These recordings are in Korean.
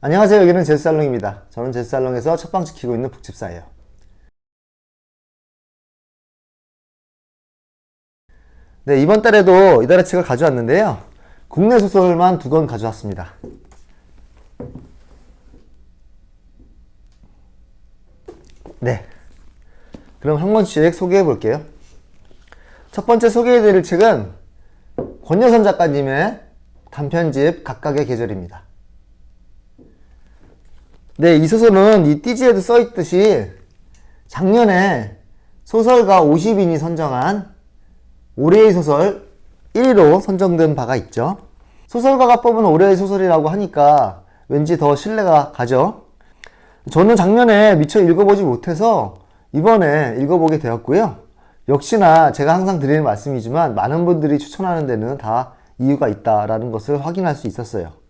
안녕하세요. 여기는 제수살롱입니다. 저는 제수살롱에서 첫방 지키고 있는 북집사예요. 네, 이번 달에도 이달의 책을 가져왔는데요. 국내 소설만 2권 가져왔습니다. 네, 그럼 한 권씩 소개해 볼게요. 첫 번째 소개해드릴 책은 권여선 작가님의 단편집 각각의 계절입니다. 네, 이 소설은 이 띠지에도 써있듯이 작년에 소설가 50인이 선정한 올해의 소설 1위로 선정된 바가 있죠. 소설가가 뽑은 올해의 소설이라고 하니까 왠지 더 신뢰가 가죠. 저는 작년에 미처 읽어보지 못해서 이번에 읽어보게 되었고요. 역시나 제가 항상 드리는 말씀이지만 많은 분들이 추천하는 데는 다 이유가 있다라는 것을 확인할 수 있었어요.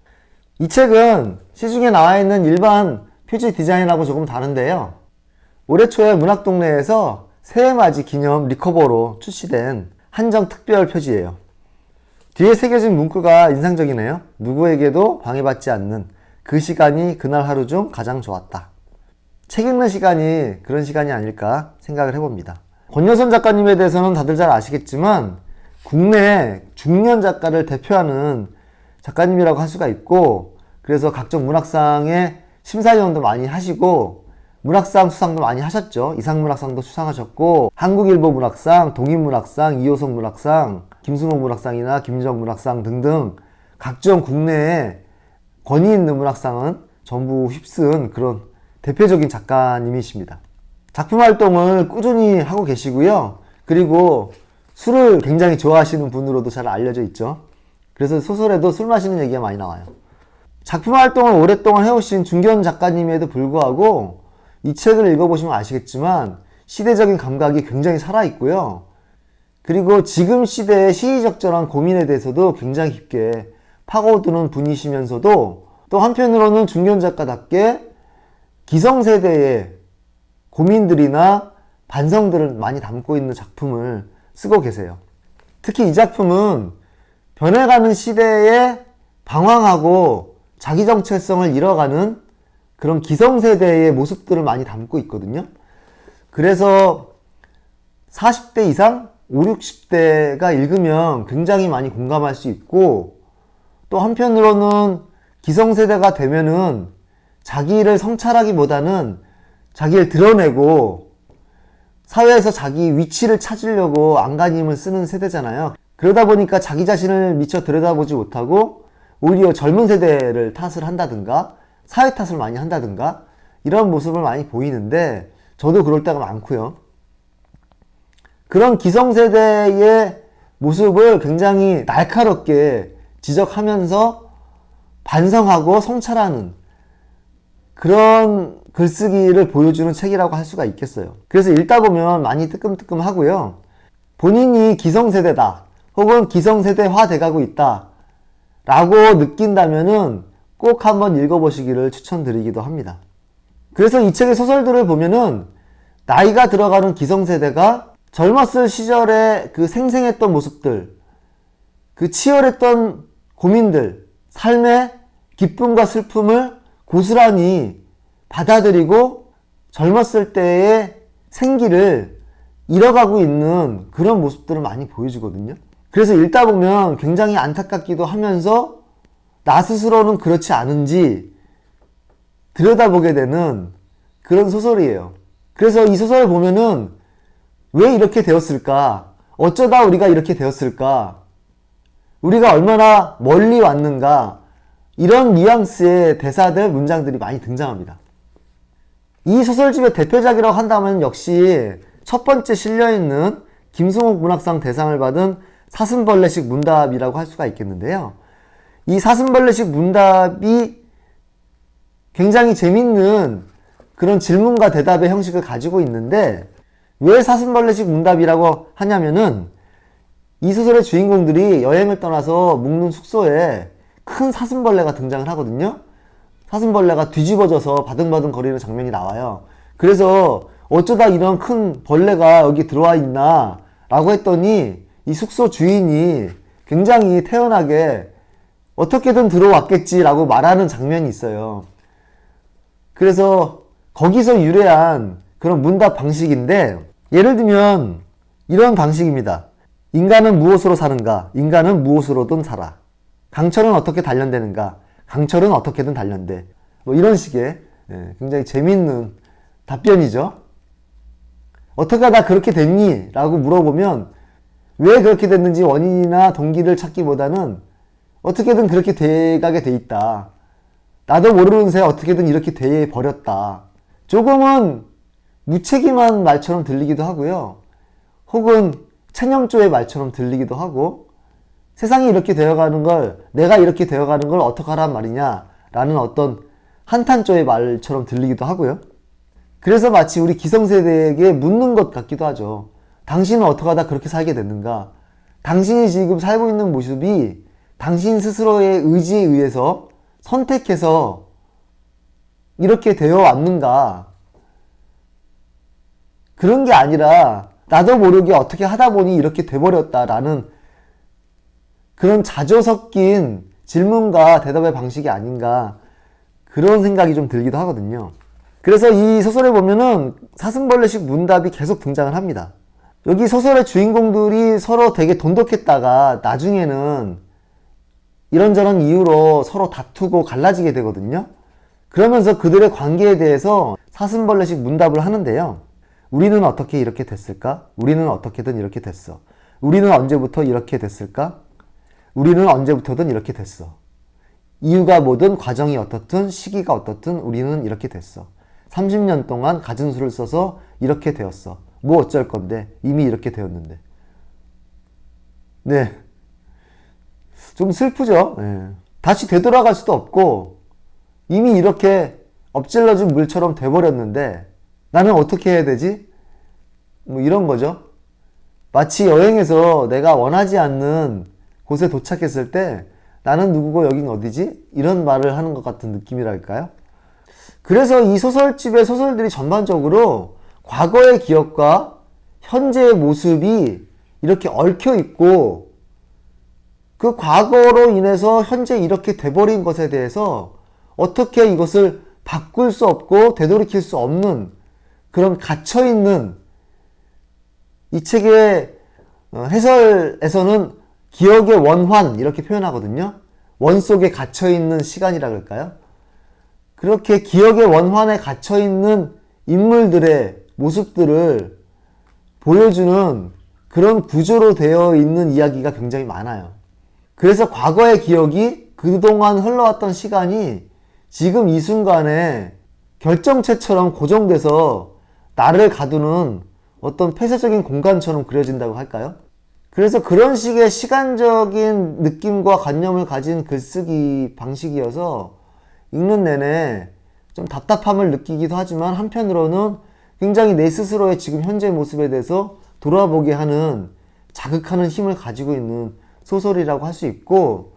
이 책은 시중에 나와 있는 일반 표지 디자인하고 조금 다른데요. 올해 초에 문학동네에서 새해맞이 기념 리커버로 출시된 한정 특별 표지예요. 뒤에 새겨진 문구가 인상적이네요. 누구에게도 방해받지 않는 그 시간이 그날 하루 중 가장 좋았다. 책 읽는 시간이 그런 시간이 아닐까 생각을 해봅니다. 권여선 작가님에 대해서는 다들 잘 아시겠지만 국내 중년 작가를 대표하는 작가님이라고 할 수가 있고, 그래서 각종 문학상의 심사위원도 많이 하시고 문학상 수상도 많이 하셨죠. 이상문학상도 수상하셨고 한국일보 문학상, 동인문학상, 이호성 문학상, 김수목 문학상이나 김정 문학상 등등 각종 국내에 권위 있는 문학상은 전부 휩쓴 그런 대표적인 작가님이십니다. 작품 활동을 꾸준히 하고 계시고요. 그리고 술을 굉장히 좋아하시는 분으로도 잘 알려져 있죠. 그래서 소설에도 술 마시는 얘기가 많이 나와요. 작품 활동을 오랫동안 해오신 중견 작가님에도 불구하고 이 책을 읽어보시면 아시겠지만 시대적인 감각이 굉장히 살아있고요. 그리고 지금 시대의 시의적절한 고민에 대해서도 굉장히 깊게 파고드는 분이시면서도 또 한편으로는 중견 작가답게 기성세대의 고민들이나 반성들을 많이 담고 있는 작품을 쓰고 계세요. 특히 이 작품은 변해가는 시대에 방황하고 자기 정체성을 잃어가는 그런 기성세대의 모습들을 많이 담고 있거든요. 그래서 40대 이상, 5, 60대가 읽으면 굉장히 많이 공감할 수 있고, 또 한편으로는 기성세대가 되면은 자기를 성찰하기보다는 자기를 드러내고 사회에서 자기 위치를 찾으려고 안간힘을 쓰는 세대잖아요. 그러다 보니까 자기 자신을 미처 들여다보지 못하고 오히려 젊은 세대를 탓을 한다든가 사회 탓을 많이 한다든가 이런 모습을 많이 보이는데, 저도 그럴 때가 많고요. 그런 기성세대의 모습을 굉장히 날카롭게 지적하면서 반성하고 성찰하는 그런 글쓰기를 보여주는 책이라고 할 수가 있겠어요. 그래서 읽다 보면 많이 뜨끔뜨끔 하고요. 본인이 기성세대다 혹은 기성세대화 돼가고 있다 라고 느낀다면은 꼭 한번 읽어보시기를 추천드리기도 합니다. 그래서 이 책의 소설들을 보면은 나이가 들어가는 기성세대가 젊었을 시절에 그 생생했던 모습들, 그 치열했던 고민들, 삶의 기쁨과 슬픔을 고스란히 받아들이고 젊었을 때의 생기를 잃어가고 있는 그런 모습들을 많이 보여주거든요. 그래서 읽다 보면 굉장히 안타깝기도 하면서 나 스스로는 그렇지 않은지 들여다보게 되는 그런 소설이에요. 그래서 이 소설을 보면은 왜 이렇게 되었을까? 어쩌다 우리가 이렇게 되었을까? 우리가 얼마나 멀리 왔는가? 이런 뉘앙스의 대사들, 문장들이 많이 등장합니다. 이 소설집의 대표작이라고 한다면 역시 첫 번째 실려있는 김수목 문학상 대상을 받은 사슴벌레식 문답이라고 할 수가 있겠는데요. 이 사슴벌레식 문답이 굉장히 재밌는 그런 질문과 대답의 형식을 가지고 있는데, 왜 사슴벌레식 문답이라고 하냐면은 이 소설의 주인공들이 여행을 떠나서 묵는 숙소에 큰 사슴벌레가 등장을 하거든요. 사슴벌레가 뒤집어져서 바등바등 거리는 장면이 나와요. 그래서 어쩌다 이런 큰 벌레가 여기 들어와 있나 라고 했더니 이 숙소 주인이 굉장히 태연하게 어떻게든 들어왔겠지라고 말하는 장면이 있어요. 그래서 거기서 유래한 그런 문답 방식인데, 예를 들면 이런 방식입니다. 인간은 무엇으로 사는가? 인간은 무엇으로든 살아. 강철은 어떻게 단련되는가? 강철은 어떻게든 단련돼. 뭐 이런 식의 굉장히 재미있는 답변이죠. 어떻게 하다 그렇게 됐니? 라고 물어보면 왜 그렇게 됐는지 원인이나 동기를 찾기보다는 어떻게든 그렇게 돼가게 돼 있다. 나도 모르는 새 어떻게든 이렇게 돼 버렸다. 조금은 무책임한 말처럼 들리기도 하고요. 혹은 체념조의 말처럼 들리기도 하고, 세상이 이렇게 되어가는 걸, 내가 이렇게 되어가는 걸 어떡하란 말이냐 라는 어떤 한탄조의 말처럼 들리기도 하고요. 그래서 마치 우리 기성세대에게 묻는 것 같기도 하죠. 당신은 어떻게 하다 그렇게 살게 됐는가? 당신이 지금 살고 있는 모습이 당신 스스로의 의지에 의해서 선택해서 이렇게 되어 왔는가? 그런 게 아니라 나도 모르게 어떻게 하다 보니 이렇게 돼버렸다라는 그런 자조 섞인 질문과 대답의 방식이 아닌가, 그런 생각이 좀 들기도 하거든요. 그래서 이 소설에 보면은 사슴벌레식 문답이 계속 등장을 합니다. 여기 소설의 주인공들이 서로 되게 돈독했다가 나중에는 이런저런 이유로 서로 다투고 갈라지게 되거든요. 그러면서 그들의 관계에 대해서 사슴벌레식 문답을 하는데요. 우리는 어떻게 이렇게 됐을까? 우리는 어떻게든 이렇게 됐어. 우리는 언제부터 이렇게 됐을까? 우리는 언제부터든 이렇게 됐어. 이유가 뭐든, 과정이 어떻든, 시기가 어떻든 우리는 이렇게 됐어. 30년 동안 갖은 수를 써서 이렇게 되었어. 뭐 어쩔 건데, 이미 이렇게 되었는데. 네. 좀 슬프죠? 네. 다시 되돌아갈 수도 없고, 이미 이렇게 엎질러진 물처럼 돼버렸는데, 나는 어떻게 해야 되지? 뭐 이런 거죠. 마치 여행에서 내가 원하지 않는 곳에 도착했을 때, 나는 누구고 여긴 어디지? 이런 말을 하는 것 같은 느낌이랄까요? 그래서 이 소설집의 소설들이 전반적으로 과거의 기억과 현재의 모습이 이렇게 얽혀 있고, 그 과거로 인해서 현재 이렇게 돼버린 것에 대해서 어떻게 이것을 바꿀 수 없고 되돌이킬 수 없는 그런 갇혀있는, 이 책의 해설에서는 기억의 원환 이렇게 표현하거든요. 원 속에 갇혀있는 시간이라 그럴까요? 그렇게 기억의 원환에 갇혀있는 인물들의 모습들을 보여주는 그런 구조로 되어 있는 이야기가 굉장히 많아요. 그래서 과거의 기억이 그동안 흘러왔던 시간이 지금 이 순간에 결정체처럼 고정돼서 나를 가두는 어떤 폐쇄적인 공간처럼 그려진다고 할까요? 그래서 그런 식의 시간적인 느낌과 관념을 가진 글쓰기 방식이어서 읽는 내내 좀 답답함을 느끼기도 하지만, 한편으로는 굉장히 내 스스로의 지금 현재 모습에 대해서 돌아보게 하는, 자극하는 힘을 가지고 있는 소설이라고 할 수 있고,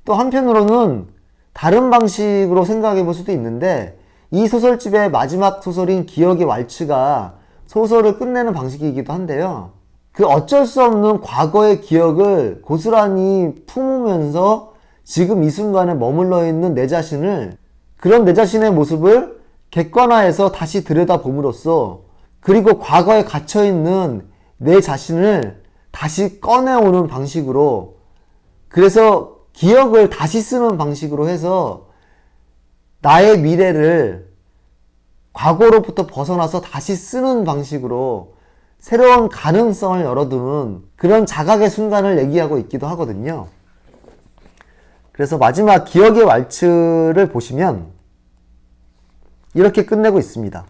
또 한편으로는 다른 방식으로 생각해 볼 수도 있는데, 이 소설집의 마지막 소설인 기억의 왈츠가 소설을 끝내는 방식이기도 한데요. 그 어쩔 수 없는 과거의 기억을 고스란히 품으면서 지금 이 순간에 머물러 있는 내 자신을, 그런 내 자신의 모습을 객관화해서 다시 들여다봄으로써, 그리고 과거에 갇혀있는 내 자신을 다시 꺼내오는 방식으로, 그래서 기억을 다시 쓰는 방식으로 해서 나의 미래를 과거로부터 벗어나서 다시 쓰는 방식으로 새로운 가능성을 열어두는 그런 자각의 순간을 얘기하고 있기도 하거든요. 그래서 마지막 기억의 왈츠를 보시면 이렇게 끝내고 있습니다.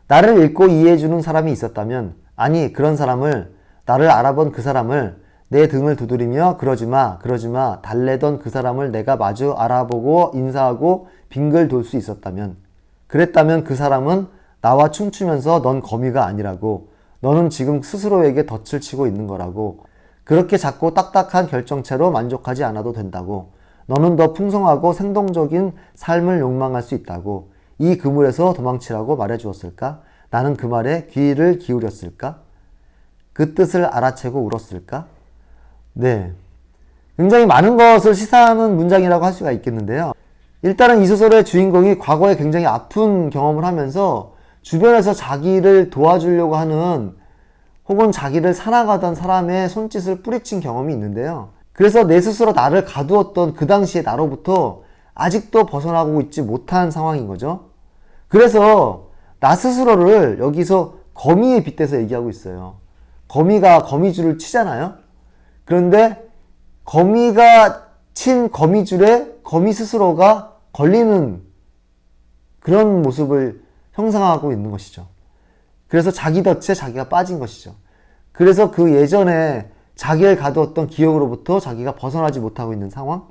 나를 읽고 이해해주는 사람이 있었다면, 아니 그런 사람을, 나를 알아본 그 사람을 내 등을 두드리며 그러지마 그러지마 달래던 그 사람을 내가 마주 알아보고 인사하고 빙글 돌 수 있었다면, 그랬다면 그 사람은 나와 춤추면서 넌 거미가 아니라고, 너는 지금 스스로에게 덫을 치고 있는 거라고, 그렇게 작고 딱딱한 결정체로 만족하지 않아도 된다고, 너는 더 풍성하고 생동적인 삶을 욕망할 수 있다고, 이 그물에서 도망치라고 말해주었을까? 나는 그 말에 귀를 기울였을까? 그 뜻을 알아채고 울었을까? 네, 굉장히 많은 것을 시사하는 문장이라고 할 수가 있겠는데요. 일단은 이 소설의 주인공이 과거에 굉장히 아픈 경험을 하면서 주변에서 자기를 도와주려고 하는 혹은 자기를 사랑하던 사람의 손짓을 뿌리친 경험이 있는데요. 그래서 내 스스로 나를 가두었던 그 당시의 나로부터 아직도 벗어나고 있지 못한 상황인 거죠. 그래서 나 스스로를 여기서 거미에 빗대서 얘기하고 있어요. 거미가 거미줄을 치잖아요. 그런데 거미가 친 거미줄에 거미 스스로가 걸리는 그런 모습을 형상하고 있는 것이죠. 그래서 자기 덫에 자기가 빠진 것이죠. 그래서 그 예전에 자기를 가두었던 기억으로부터 자기가 벗어나지 못하고 있는 상황.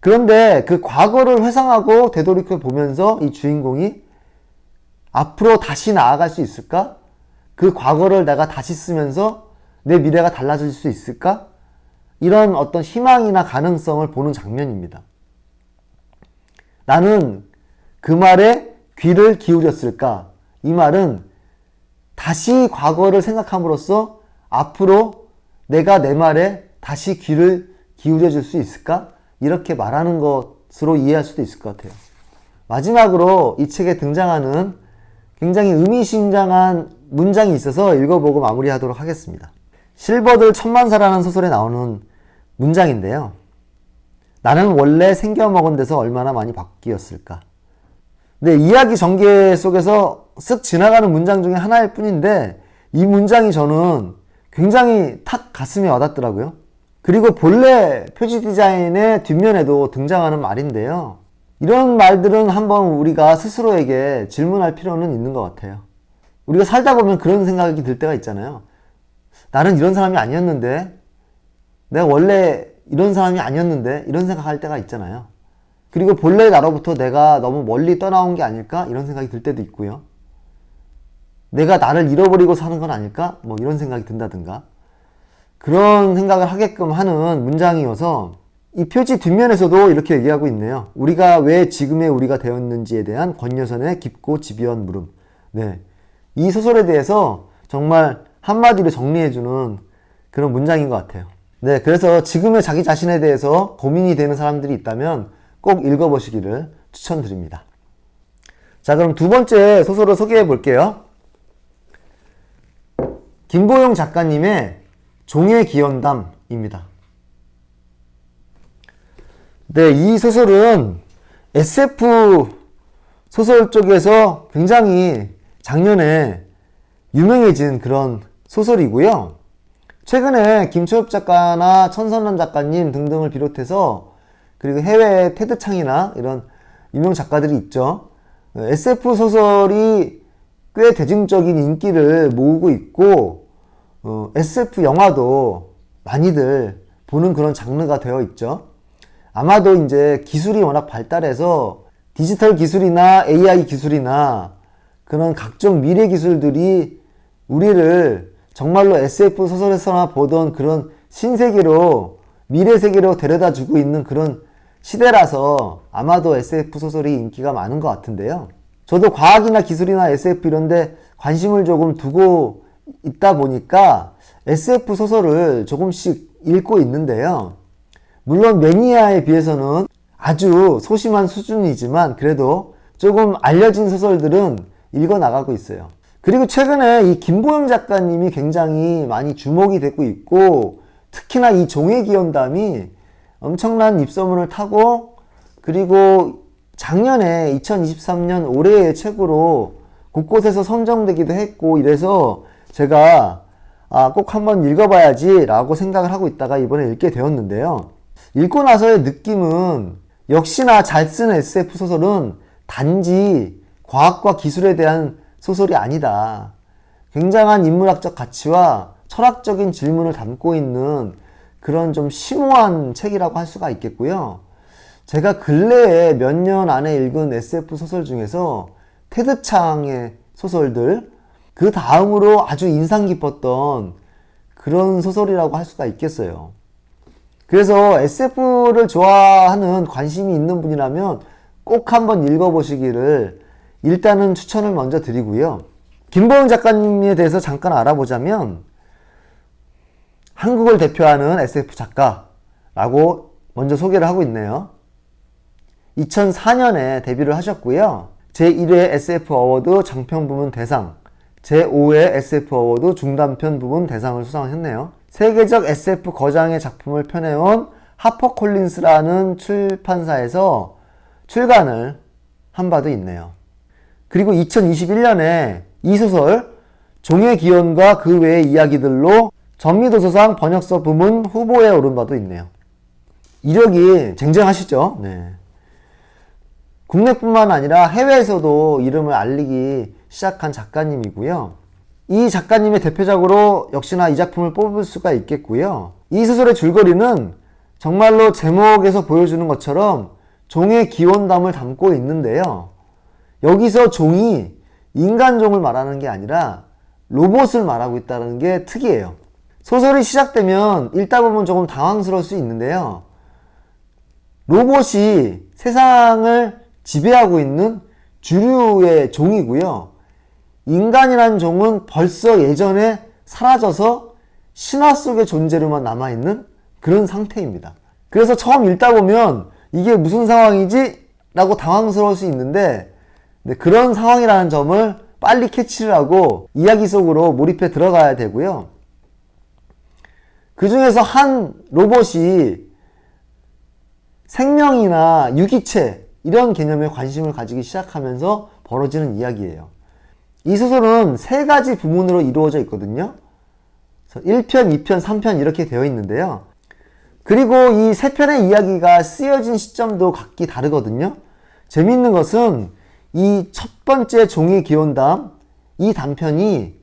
그런데 그 과거를 회상하고 되돌이켜 보면서 이 주인공이 앞으로 다시 나아갈 수 있을까? 그 과거를 내가 다시 쓰면서 내 미래가 달라질 수 있을까? 이런 어떤 희망이나 가능성을 보는 장면입니다. 나는 그 말에 귀를 기울였을까? 이 말은 다시 과거를 생각함으로써 앞으로 내가 내 말에 다시 귀를 기울여 줄 수 있을까? 이렇게 말하는 것으로 이해할 수도 있을 것 같아요. 마지막으로 이 책에 등장하는 굉장히 의미심장한 문장이 있어서 읽어보고 마무리하도록 하겠습니다. 실버들 천만사라는 소설에 나오는 문장인데요. 나는 원래 생겨먹은 데서 얼마나 많이 바뀌었을까. 네, 이야기 전개 속에서 쓱 지나가는 문장 중에 하나일 뿐인데 이 문장이 저는 굉장히 탁 가슴에 와닿더라고요. 그리고 본래 표지 디자인의 뒷면에도 등장하는 말인데요. 이런 말들은 한번 우리가 스스로에게 질문할 필요는 있는 것 같아요. 우리가 살다 보면 그런 생각이 들 때가 있잖아요. 나는 이런 사람이 아니었는데, 내가 원래 이런 사람이 아니었는데, 이런 생각할 때가 있잖아요. 그리고 본래 나로부터 내가 너무 멀리 떠나온 게 아닐까? 이런 생각이 들 때도 있고요. 내가 나를 잃어버리고 사는 건 아닐까? 뭐 이런 생각이 든다든가. 그런 생각을 하게끔 하는 문장이어서 이 표지 뒷면에서도 이렇게 얘기하고 있네요. 우리가 왜 지금의 우리가 되었는지에 대한 권여선의 깊고 집요한 물음. 네. 이 소설에 대해서 정말 한마디로 정리해주는 그런 문장인 것 같아요. 네. 그래서 지금의 자기 자신에 대해서 고민이 되는 사람들이 있다면 꼭 읽어보시기를 추천드립니다. 자, 그럼 두 번째 소설을 소개해 볼게요. 김보용 작가님의 종의 기원담입니다. 네, 이 소설은 SF 소설 쪽에서 굉장히 작년에 유명해진 그런 소설이고요. 최근에 김초엽 작가나 천선란 작가님 등등을 비롯해서 그리고 해외 테드창이나 이런 유명 작가들이 있죠. SF 소설이 꽤 대중적인 인기를 모으고 있고 SF 영화도 많이들 보는 그런 장르가 되어 있죠. 아마도 이제 기술이 워낙 발달해서 디지털 기술이나 AI 기술이나 그런 각종 미래 기술들이 우리를 정말로 SF 소설에서나 보던 그런 신세계로, 미래 세계로 데려다 주고 있는 그런 시대라서 아마도 SF 소설이 인기가 많은 것 같은데요. 저도 과학이나 기술이나 SF 이런데 관심을 조금 두고 있다 보니까 SF 소설을 조금씩 읽고 있는데요. 물론 매니아에 비해서는 아주 소심한 수준이지만 그래도 조금 알려진 소설들은 읽어 나가고 있어요. 그리고 최근에 이 김보영 작가님이 굉장히 많이 주목이 되고 있고 특히나 이 종의 기원담이 엄청난 입소문을 타고 그리고 작년에 2023년 올해의 책으로 곳곳에서 선정되기도 했고 이래서 제가 꼭 한번 읽어봐야지 라고 생각을 하고 있다가 이번에 읽게 되었는데요. 읽고 나서의 느낌은 역시나 잘 쓰는 SF 소설은 단지 과학과 기술에 대한 소설이 아니다. 굉장한 인문학적 가치와 철학적인 질문을 담고 있는 그런 좀 심오한 책이라고 할 수가 있겠고요. 제가 근래에 몇 년 안에 읽은 SF 소설 중에서 테드창의 소설들, 그 다음으로 아주 인상 깊었던 그런 소설이라고 할 수가 있겠어요. 그래서 SF를 좋아하는 관심이 있는 분이라면 꼭 한번 읽어보시기를 일단은 추천을 먼저 드리고요. 김보영 작가님에 대해서 잠깐 알아보자면 한국을 대표하는 SF 작가라고 먼저 소개를 하고 있네요. 2004년에 데뷔를 하셨고요. 제1회 SF 어워드 장편 부문 대상, 제5회 SF 어워드 중단편 부문 대상을 수상했네요. 세계적 SF 거장의 작품을 펴내온 하퍼콜린스라는 출판사에서 출간을 한 바도 있네요. 그리고 2021년에 이 소설 종의 기원과 그 외의 이야기들로 전미도서상 번역서 부문 후보에 오른 바도 있네요. 이력이 쟁쟁하시죠? 네. 국내뿐만 아니라 해외에서도 이름을 알리기 시작한 작가님이고요. 이 작가님의 대표작으로 역시나 이 작품을 뽑을 수가 있겠고요. 이 소설의 줄거리는 정말로 제목에서 보여주는 것처럼 종의 기원담을 담고 있는데요. 여기서 종이 인간종을 말하는 게 아니라 로봇을 말하고 있다는 게 특이해요. 소설이 시작되면 읽다 보면 조금 당황스러울 수 있는데요. 로봇이 세상을 지배하고 있는 주류의 종이고요. 인간이란 종은 벌써 예전에 사라져서 신화 속의 존재로만 남아있는 그런 상태입니다. 그래서 처음 읽다 보면 이게 무슨 상황이지? 라고 당황스러울 수 있는데 그런 상황이라는 점을 빨리 캐치를 하고 이야기 속으로 몰입해 들어가야 되고요. 그 중에서 한 로봇이 생명이나 유기체 이런 개념에 관심을 가지기 시작하면서 벌어지는 이야기예요. 이 소설은 세 가지 부문으로 이루어져 있거든요. 1편, 2편, 3편 이렇게 되어 있는데요. 그리고 이 세 편의 이야기가 쓰여진 시점도 각기 다르거든요. 재미있는 것은 이 첫 번째 종의 기원담, 이 단편이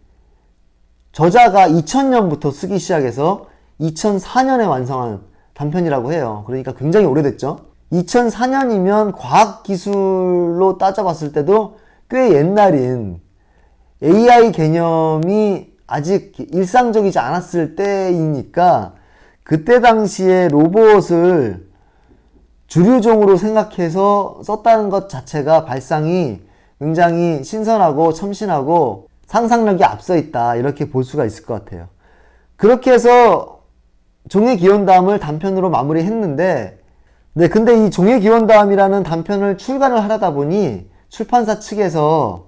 저자가 2000년부터 쓰기 시작해서 2004년에 완성한 단편이라고 해요. 그러니까 굉장히 오래됐죠. 2004년이면 과학기술로 따져봤을 때도 꽤 옛날인 AI 개념이 아직 일상적이지 않았을 때이니까 그때 당시에 로봇을 주류종으로 생각해서 썼다는 것 자체가 발상이 굉장히 신선하고 참신하고 상상력이 앞서 있다 이렇게 볼 수가 있을 것 같아요. 그렇게 해서 종의 기원담을 단편으로 마무리했는데 근데 이 종의 기원담이라는 단편을 출간을 하려다 보니 출판사 측에서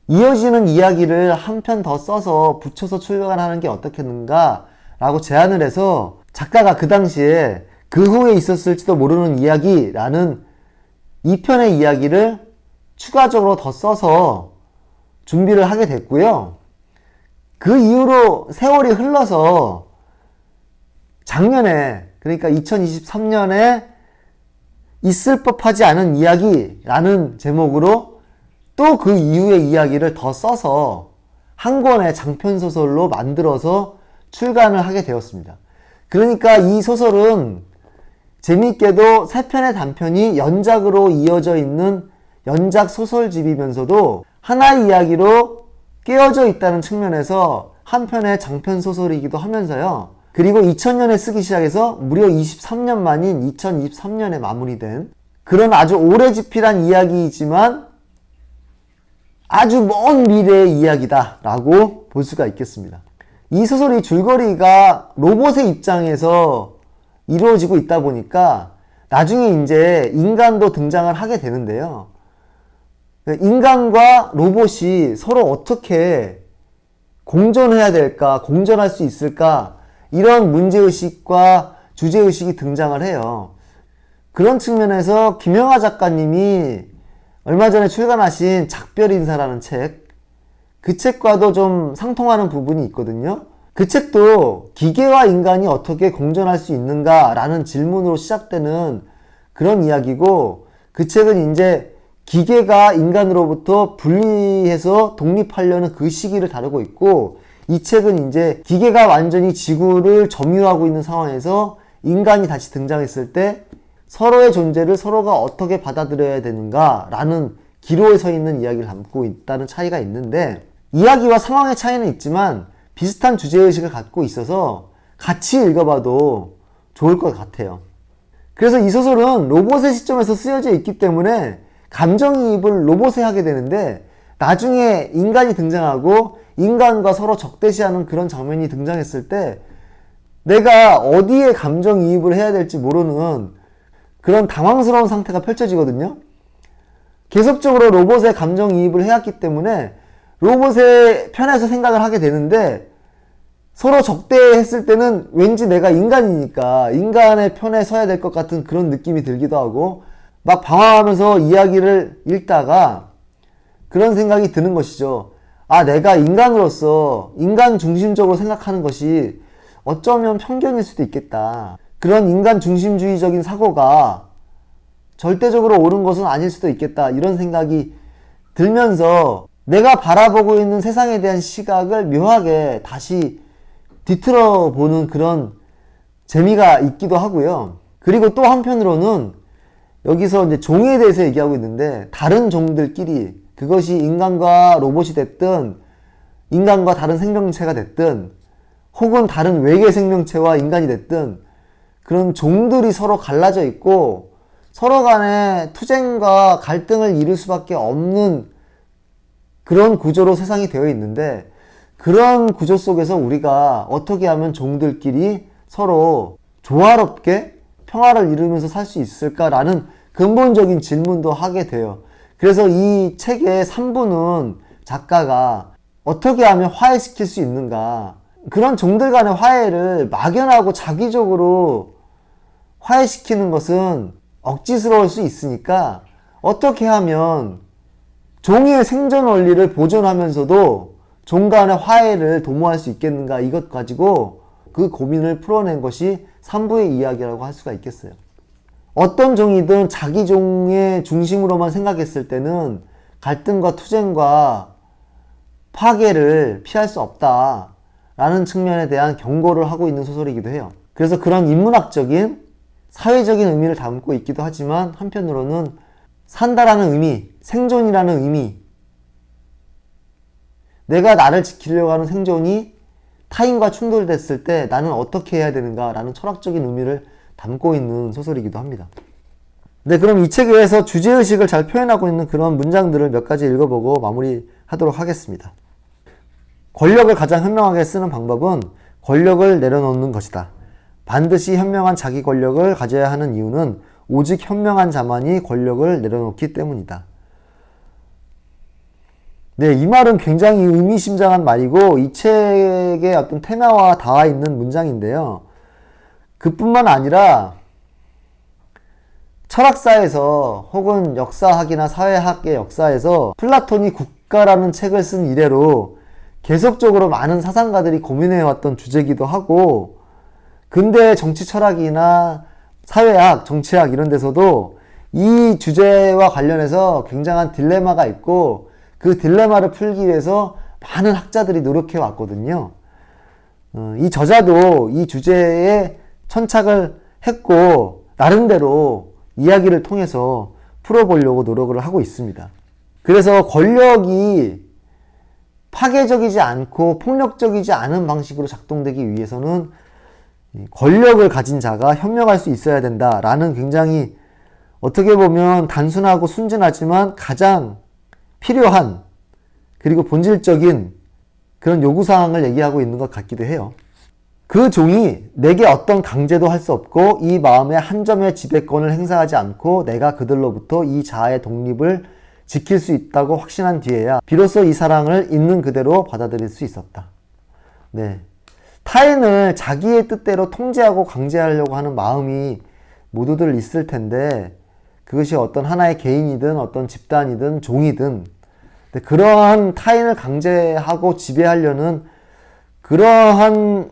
이어지는 이야기를 한 편 더 써서 붙여서 출간하는 게 어떻겠는가 라고 제안을 해서 작가가 그 당시에 그 후에 있었을지도 모르는 이야기라는 2편의 이야기를 추가적으로 더 써서 준비를 하게 됐고요. 그 이후로 세월이 흘러서 작년에 그러니까 2023년에 있을 법하지 않은 이야기라는 제목으로 또 그 이후의 이야기를 더 써서 한 권의 장편소설로 만들어서 출간을 하게 되었습니다. 그러니까 이 소설은 재미있게도 세 편의 단편이 연작으로 이어져 있는 연작 소설집이면서도 하나의 이야기로 깨어져 있다는 측면에서 한 편의 장편 소설이기도 하면서요. 그리고 2000년에 쓰기 시작해서 무려 23년 만인 2023년에 마무리된 그런 아주 오래 집필한 이야기이지만 아주 먼 미래의 이야기다 라고 볼 수가 있겠습니다. 이 소설이 줄거리가 로봇의 입장에서 이루어지고 있다 보니까 나중에 이제 인간도 등장을 하게 되는데요. 인간과 로봇이 서로 어떻게 공존해야 될까, 공존할 수 있을까 이런 문제의식과 주제의식이 등장을 해요. 그런 측면에서 김영하 작가님이 얼마 전에 출간하신 작별인사라는 책, 그 책과도 좀 상통하는 부분이 있거든요. 그 책도 기계와 인간이 어떻게 공존할 수 있는가라는 질문으로 시작되는 그런 이야기고, 그 책은 이제 기계가 인간으로부터 분리해서 독립하려는 그 시기를 다루고 있고, 이 책은 이제 기계가 완전히 지구를 점유하고 있는 상황에서 인간이 다시 등장했을 때 서로의 존재를 서로가 어떻게 받아들여야 되는가 라는 기로에 서 있는 이야기를 담고 있다는 차이가 있는데, 이야기와 상황의 차이는 있지만 비슷한 주제의식을 갖고 있어서 같이 읽어봐도 좋을 것 같아요. 그래서 이 소설은 로봇의 시점에서 쓰여져 있기 때문에 감정이입을 로봇에 하게 되는데, 나중에 인간이 등장하고 인간과 서로 적대시하는 그런 장면이 등장했을 때 내가 어디에 감정이입을 해야 될지 모르는 그런 당황스러운 상태가 펼쳐지거든요. 계속적으로 로봇에 감정이입을 해왔기 때문에 로봇의 편에서 생각을 하게 되는데, 서로 적대했을 때는 왠지 내가 인간이니까 인간의 편에 서야 될 것 같은 그런 느낌이 들기도 하고, 막 방황하면서 이야기를 읽다가 그런 생각이 드는 것이죠. 아, 내가 인간으로서 인간 중심적으로 생각하는 것이 어쩌면 편견일 수도 있겠다. 그런 인간 중심주의적인 사고가 절대적으로 옳은 것은 아닐 수도 있겠다. 이런 생각이 들면서 내가 바라보고 있는 세상에 대한 시각을 묘하게 다시 뒤틀어 보는 그런 재미가 있기도 하고요. 그리고 또 한편으로는 여기서 이제 종에 대해서 얘기하고 있는데, 다른 종들끼리, 그것이 인간과 로봇이 됐든 인간과 다른 생명체가 됐든 혹은 다른 외계 생명체와 인간이 됐든, 그런 종들이 서로 갈라져 있고 서로 간에 투쟁과 갈등을 이룰 수밖에 없는 그런 구조로 세상이 되어 있는데, 그런 구조 속에서 우리가 어떻게 하면 종들끼리 서로 조화롭게 평화를 이루면서 살 수 있을까라는 근본적인 질문도 하게 돼요. 그래서 이 책의 3부는 작가가 어떻게 하면 화해시킬 수 있는가, 그런 종들 간의 화해를 막연하고 자기적으로 화해시키는 것은 억지스러울 수 있으니까 어떻게 하면 종의 생존 원리를 보존하면서도 종 간의 화해를 도모할 수 있겠는가, 이것 가지고 그 고민을 풀어낸 것이 3부의 이야기라고 할 수가 있겠어요. 어떤 종이든 자기 종의 중심으로만 생각했을 때는 갈등과 투쟁과 파괴를 피할 수 없다라는 측면에 대한 경고를 하고 있는 소설이기도 해요. 그래서 그런 인문학적인 사회적인 의미를 담고 있기도 하지만, 한편으로는 산다라는 의미, 생존이라는 의미, 내가 나를 지키려고 하는 생존이 타인과 충돌됐을 때 나는 어떻게 해야 되는가 라는 철학적인 의미를 담고 있는 소설이기도 합니다. 네, 그럼 이 책에서 주제의식을 잘 표현하고 있는 그런 문장들을 몇 가지 읽어보고 마무리하도록 하겠습니다. 권력을 가장 현명하게 쓰는 방법은 권력을 내려놓는 것이다. 반드시 현명한 자기 권력을 가져야 하는 이유는 오직 현명한 자만이 권력을 내려놓기 때문이다. 네, 이 말은 굉장히 의미심장한 말이고 이 책의 어떤 테마와 닿아 있는 문장인데요. 그뿐만 아니라 철학사에서 혹은 역사학이나 사회학의 역사에서 플라톤이 국가라는 책을 쓴 이래로 계속적으로 많은 사상가들이 고민해왔던 주제이기도 하고, 근대 정치 철학이나 사회학, 정치학 이런 데서도 이 주제와 관련해서 굉장한 딜레마가 있고, 그 딜레마를 풀기 위해서 많은 학자들이 노력해 왔거든요. 이 저자도 이 주제에 천착을 했고 나름대로 이야기를 통해서 풀어보려고 노력을 하고 있습니다. 그래서 권력이 파괴적이지 않고 폭력적이지 않은 방식으로 작동되기 위해서는 권력을 가진 자가 현명할 수 있어야 된다라는 굉장히 어떻게 보면 단순하고 순진하지만 가장 필요한 그리고 본질적인 그런 요구사항을 얘기하고 있는 것 같기도 해요. 그 종이 내게 어떤 강제도 할 수 없고 이 마음의 한 점의 지배권을 행사하지 않고 내가 그들로부터 이 자아의 독립을 지킬 수 있다고 확신한 뒤에야 비로소 이 사랑을 있는 그대로 받아들일 수 있었다. 네. 타인을 자기의 뜻대로 통제하고 강제하려고 하는 마음이 모두들 있을 텐데, 그것이 어떤 하나의 개인이든 어떤 집단이든 종이든 그러한 타인을 강제하고 지배하려는 그러한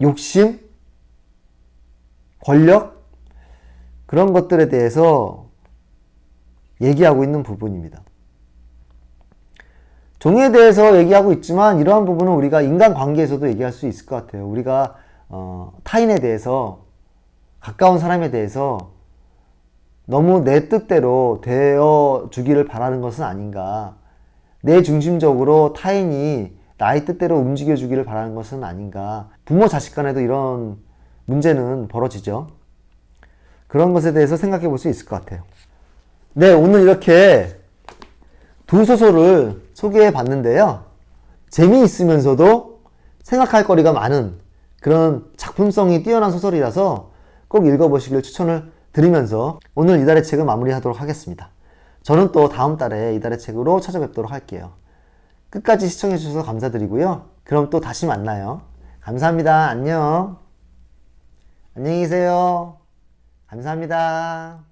욕심, 권력, 그런 것들에 대해서 얘기하고 있는 부분입니다. 종에 대해서 얘기하고 있지만 이러한 부분은 우리가 인간관계에서도 얘기할 수 있을 것 같아요. 우리가 타인에 대해서, 가까운 사람에 대해서 너무 내 뜻대로 되어주기를 바라는 것은 아닌가, 내 중심적으로 타인이 나의 뜻대로 움직여주기를 바라는 것은 아닌가. 부모 자식 간에도 이런 문제는 벌어지죠. 그런 것에 대해서 생각해 볼 수 있을 것 같아요. 네, 오늘 이렇게 두 소설을 소개해 봤는데요. 재미있으면서도 생각할 거리가 많은 그런 작품성이 뛰어난 소설이라서 꼭 읽어보시길 추천을 드리면서 오늘 이달의 책은 마무리하도록 하겠습니다. 저는 또 다음 달에 이달의 책으로 찾아뵙도록 할게요. 끝까지 시청해주셔서 감사드리고요. 그럼 또 다시 만나요. 감사합니다. 안녕. 안녕히 계세요. 감사합니다.